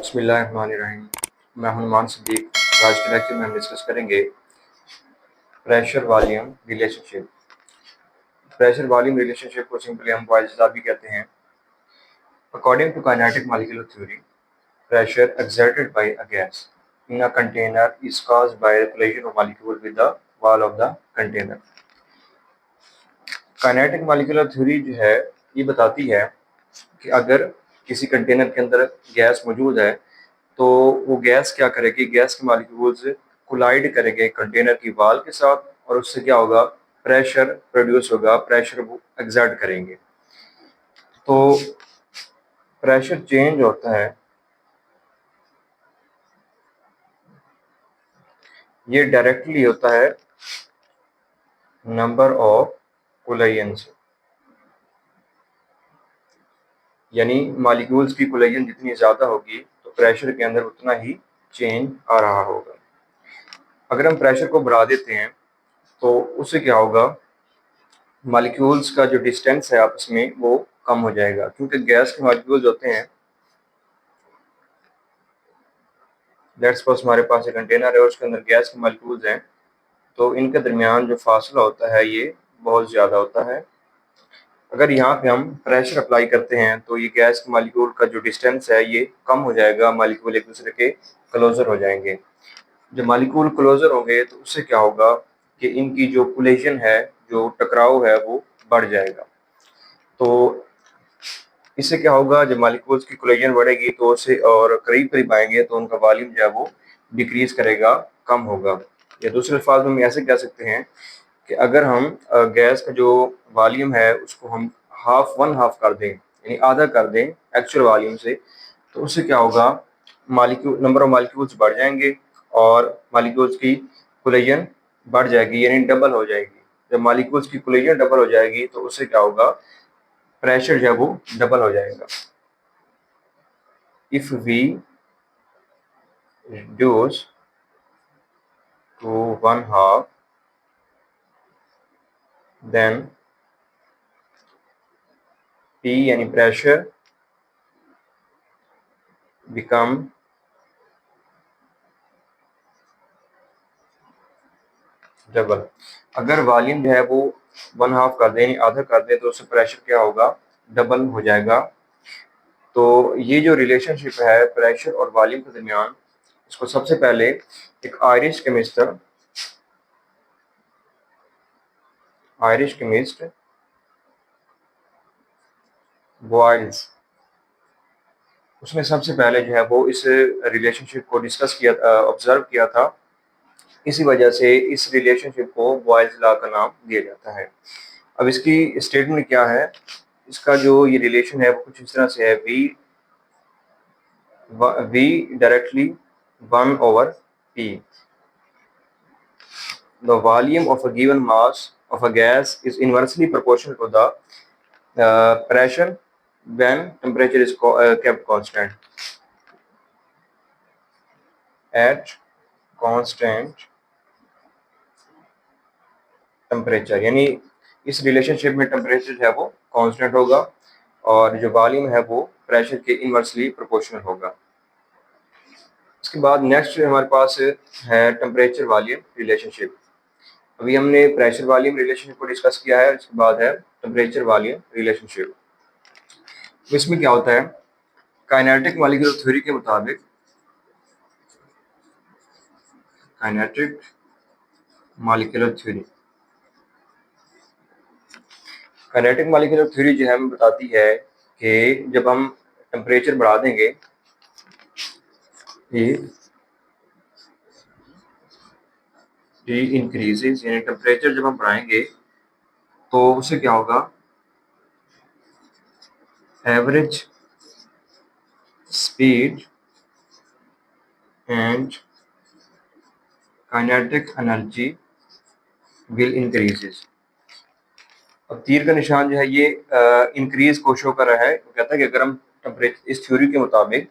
बिस्मिल्लाहिर्रहमानिर्रहीम। मैं हनुमान सिद्दीक। आज के लेक्चर में हम डिस्कस करेंगे pressure volume relationship. Pressure volume relationship को सिंपली हम बॉयल्स भी कहते हैं। According to kinetic molecular theory, pressure exerted by a gas in a container is caused by the collision of molecule with the wall of the container. Kinetic molecular theory जो है ये बताती है कि अगर किसी कंटेनर के अंदर गैस मौजूद है तो वो गैस क्या करेगी, गैस के मॉलिक्यूल्स कोलाइड करेंगे कंटेनर की वॉल के साथ और उससे क्या होगा, प्रेशर प्रोड्यूस होगा, प्रेशर वो एक्सर्ट करेंगे। तो प्रेशर चेंज होता है, ये डायरेक्टली होता है नंबर ऑफ कोलिजन से, यानी मॉलिक्यूल्स की कोलिजन जितनी ज़्यादा होगी तो प्रेशर के अंदर उतना ही चेंज आ रहा होगा। अगर हम प्रेशर को बढ़ा देते हैं तो उससे क्या होगा, मॉलिक्यूल्स का जो डिस्टेंस है आपस में वो कम हो जाएगा, क्योंकि गैस के मॉलिक्यूल्स होते हैं। लेट्स सपोज हमारे पास एक कंटेनर है और उसके अंदर गैस के मॉलिक्यूल्स हैं, तो इनके दरमियान जो फासला होता है ये बहुत ज़्यादा होता है। अगर यहाँ पे हम प्रेशर अप्लाई करते हैं तो ये गैस के मॉलिक्यूल का जो डिस्टेंस है ये कम हो जाएगा, मॉलिक्यूल एक दूसरे के क्लोजर हो जाएंगे। जब मॉलिक्यूल क्लोजर होंगे तो उससे क्या होगा कि इनकी जो कोलिजन है, जो टकराव है वो बढ़ जाएगा। तो इससे क्या होगा, जब मॉलिक्यूल्स की कोलिजन बढ़ेगी तो उससे और करीब करीब आएंगे तो उनका वॉल्यूम जो है वो डिक्रीज करेगा, कम होगा। या दूसरे अल्फाज में हम ऐसे कह सकते हैं कि अगर हम गैस का जो वॉल्यूम है उसको हम वन हाफ कर दें, यानी आधा कर दें एक्चुअल वॉल्यूम से, तो उससे क्या होगा, मॉलिक्यूल नंबर ऑफ मॉलिक्यूल्स बढ़ जाएंगे और मॉलिक्यूल्स की कोलिजन बढ़ जाएगी, यानी डबल हो जाएगी। जब मॉलिक्यूल्स की कोलिजन डबल हो जाएगी तो उससे क्या होगा, प्रेशर जो है वो डबल हो जाएगा। If we reduce to one half then P यानी प्रेशर बिकम डबल। अगर वॉल्यूम जो है वो वन हाफ कर दें, आधा कर दें, तो उससे प्रेशर क्या होगा, डबल हो जाएगा। तो ये जो रिलेशनशिप है प्रेशर और वॉल्यूम के दरमियान, इसको सबसे पहले एक आयरिश केमिस्ट बॉयल्स, उसने सबसे पहले जो है वो इस रिलेशनशिप को डिस्कस किया, ऑब्जर्व किया था। इसी वजह से इस रिलेशनशिप को बॉयल्स लॉ का नाम दिया जाता है। अब इसकी स्टेटमेंट क्या है, इसका जो ये रिलेशन है वो कुछ इस तरह से है, V directly 1 over P. The volume of a given mass of a gas is inversely proportional to the pressure when temperature is kept constant. At constant temperature, यानी इस रिलेशनशिप में टेम्परेचर है वो कांस्टेंट होगा और जो वॉल्यूम है वो प्रेशर के इनवर्सली प्रोपोर्शनल होगा। इसके बाद नेक्स्ट हमारे पास है टेम्परेचर वॉल्यूम रिलेशनशिप। अभी हमने प्रेशर वॉल्यूम रिलेशनशिप को डिस्कस किया है, इसके बाद है टेम्परेचर वॉल्यूम रिलेशनशिप। तो इसमें क्या होता है, काइनेटिक मॉलिक्यूलर थ्योरी के मुताबिक, kinetic molecular theory, kinetic molecular theory जो है हमें बताती है कि जब हम टेम्परेचर बढ़ा देंगे, T इंक्रीजेस, यानी टेम्परेचर जब हम बढ़ाएंगे तो उससे क्या होगा, average speed and kinetic energy will increases. अब तीर का निशान जो है ये इंक्रीज को शो कर रहा है। तो कहता है कि अगर हम टेम्परेचर, इस थ्योरी के मुताबिक,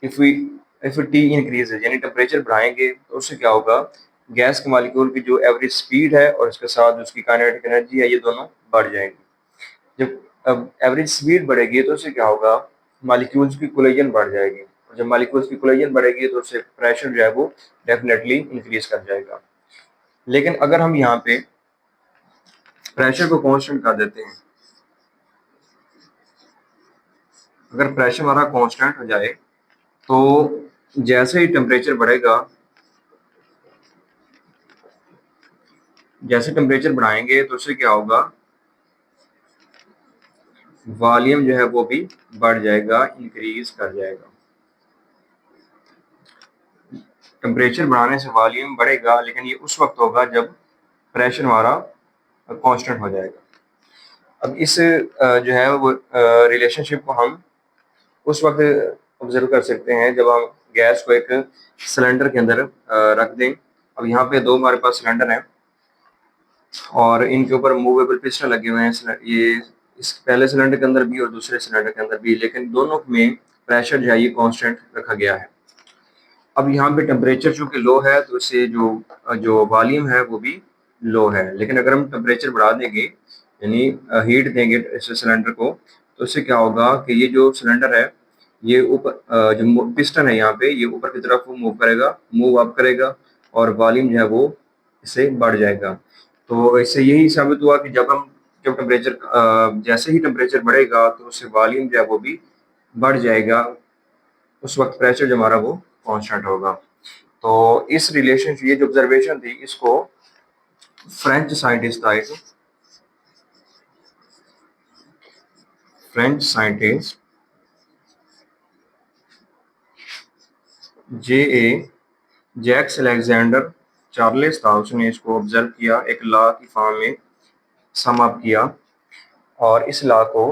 इफ टी इंक्रीजेज, यानी टेम्परेचर बढ़ाएंगे तो उससे क्या होगा, गैस के मॉलिक्यूल की जो एवरेज स्पीड है और इसके साथ उसकी काइनेटिक एनर्जी है ये दोनों बढ़ जाएंगी। जब एवरेज स्पीड बढ़ेगी तो उससे क्या होगा, मॉलिक्यूल्स की कोलिजन बढ़ जाएगी जब मॉलिक्यूल्स की कोलिजन बढ़ेगी तो उससे प्रेशर जो है वो डेफिनेटली इंक्रीज कर जाएगा। लेकिन अगर हम यहाँ पे प्रेशर को कांस्टेंट कर देते हैं, अगर प्रेशर हमारा कांस्टेंट हो जाए तो जैसे ही टेम्परेचर बढ़ेगा, जैसे टेम्परेचर बढ़ाएंगे तो उससे क्या होगा, वॉल्यूम जो है वो भी बढ़ जाएगा, इंक्रीज कर जाएगा। टेम्परेचर बढ़ाने से वॉल्यूम बढ़ेगा, लेकिन ये उस वक्त होगा जब प्रेशर हमारा कांस्टेंट हो जाएगा। अब इस जो है वो रिलेशनशिप को हम उस वक्त ऑब्जर्व कर सकते हैं जब हम गैस को एक सिलेंडर के अंदर रख दें। अब यहाँ पे दो हमारे पास सिलेंडर हैं और इनके ऊपर मूवेबल पिस्टन लगे हुए हैं, ये इस पहले सिलेंडर के अंदर भी और दूसरे सिलेंडर के अंदर भी, लेकिन दोनों में प्रेशर जो है ये कांस्टेंट रखा गया है। अब यहाँ पे टेम्परेचर चूंकि लो है तो इससे जो जो वॉल्यूम है वो भी लो है, लेकिन अगर हम टेम्परेचर बढ़ा देंगे यानी हीट देंगे इस सिलेंडर को, तो इससे क्या होगा कि ये जो सिलेंडर है ये ऊपर जो पिस्टन है यहाँ पे ये ऊपर की तरफ मूव करेगा, मूव अप करेगा और वॉल्यूम जो है वो इससे बढ़ जाएगा। तो इससे यही साबित हुआ कि जब टेम्परेचर जैसे ही टेम्परेचर बढ़ेगा तो उससे वॉल्यूम जो है वो भी बढ़ जाएगा, उस वक्त प्रेशर जो हमारा वो कांस्टेंट होगा। तो इस रिलेशनशिप, ये जो ऑब्जर्वेशन थी, इसको फ्रेंच साइंटिस्ट था, एक French scientist Jacques Alexander Charles था, उसने इसको ऑब्जर्व किया, एक लॉ की फॉर्म में सम अप किया और इस लॉ को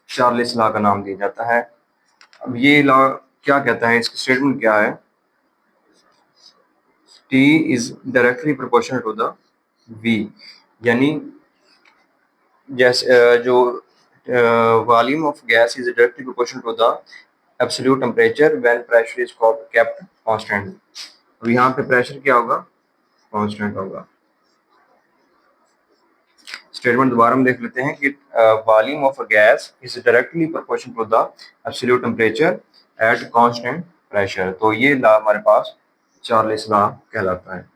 चार्लेस लॉ का नाम दिया जाता है। अब ये लॉ क्या कहता है, इसकी स्टेटमेंट क्या है, T is directly proportional to the V, यानी जैसे जो volume of gas is directly proportional to the absolute temperature when pressure is kept constant. अब यहाँ पे प्रेशर क्या होगा, कांस्टेंट होगा। स्टेटमेंट दोबारा हम देख लेते हैं कि volume of a gas is directly proportional to the absolute temperature at constant pressure. तो ये लॉ हमारे पास चार्लेस लॉ कहलाता है।